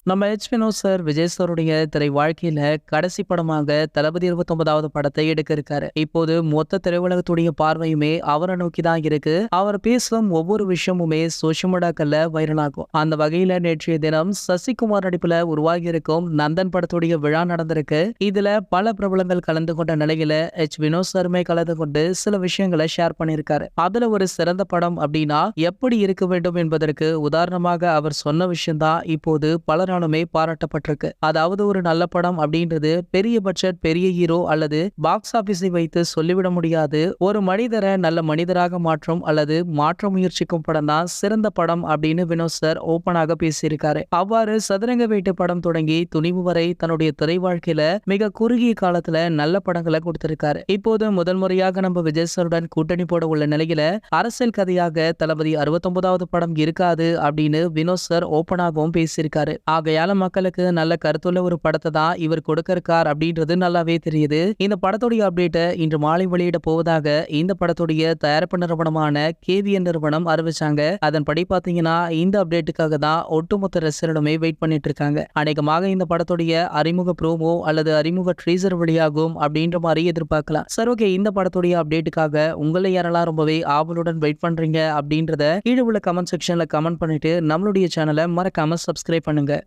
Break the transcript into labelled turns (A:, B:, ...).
A: நம்ம வினோத் சார் விஜய் சாருடைய திரை வாழ்க்கையில கடைசி படமாக தளபதி 29வது படத்தை எடுக்க இருக்காரு. இப்போது மொத்த திரையுலகத்துடைய பார்வையுமே அவரை நோக்கி தான் இருக்கு. அவர் பேசும் ஒவ்வொரு விஷயமுமே சோசியல் மீடியாக்கள்ல வைரல் ஆகும். அந்த வகையில நேற்றைய தினம் சசிகுமார் நடிப்புல உருவாகி இருக்கும் நந்தன் படத்துடைய விழா நடந்திருக்கு. இதுல பல பிரபலங்கள் கலந்து கொண்ட நிலையில வினோத் சாருமே கலந்து கொண்டு சில விஷயங்களை ஷேர் பண்ணியிருக்காரு. அதுல ஒரு சிறந்த படம் அப்படின்னா எப்படி இருக்க வேண்டும் என்பதற்கு உதாரணமாக அவர் சொன்ன விஷயம் தான் இப்போது பலராலுமே பாராட்டப்பட்டிருக்கு. அதாவது ஒரு நல்ல படம் அப்படின்றது பெரிய பட்ஜெட், பெரிய ஹீரோ அல்லது பாக்ஸ் ஆபீஸை வைத்து சொல்லிவிட முடியாது. ஒரு மனிதரை நல்ல மனிதராக மாற்றும் அல்லது மாற்ற முயற்சிக்கும் படம் தான் சிறந்த படம் அப்படின்னு வினோத் சார் ஓப்பனாக பேசியிருக்காரு. அவ்வாறு சதுரங்க வேட்டை படம் தொடங்கி துணிவு வரை தன்னுடைய திரை வாழ்க்கையில மிக குறுகிய காலத்துல நல்ல படங்களை கொடுத்திருக்காரு. இப்போது முதல் முறையாக நம்ம விஜய் சாருடன் கூட்டணி போட உள்ள நிலையில அரசியல் கதையாக தளபதி 69வது படம் இருக்காது அப்படின்னு வினோத் சார் ஓப்பனாகவும் பேசியிருக்காரு. ஆகையால மக்களுக்கு நல்ல கருத்துள்ள ஒரு படத்தை தான் இவர் கொடுக்க இருக்கார் அப்படின்றது நல்லாவே தெரியுது. இந்த படத்துடைய அப்டேட்டை இன்று மாலை வெளியிட போவதாக இந்த படத்துடைய தயாரிப்பு நிறுவனமான KVN நிறுவனம் அறிவிச்சாங்க. அதன்படி பாத்தீங்கன்னா இந்த அப்டேட்டுக்காக தான் ஒட்டுமொத்த ரசிகர்களுமே வெயிட் பண்ணிட்டு இருக்காங்க. அநேகமாக இந்த படத்துடைய அறிமுக ப்ரோமோ அல்லது அறிமுக ட்ரீசர் வெளியாகும் அப்படின்ற மாதிரி எதிர்பார்க்கலாம். சரி, ஓகே, இந்த படத்துடைய அப்டேட்டுக்காக உங்களை யாரெல்லாம் ரொம்பவே ஆவலுடன் வெயிட் பண்றீங்க அப்படின்றத கீழே உள்ள கமெண்ட் செக்ஷன்ல கமெண்ட் பண்ணிட்டு நம்மளுடைய சேனலை மறக்காம சப்ஸ்கிரைப் பண்ணுங்க.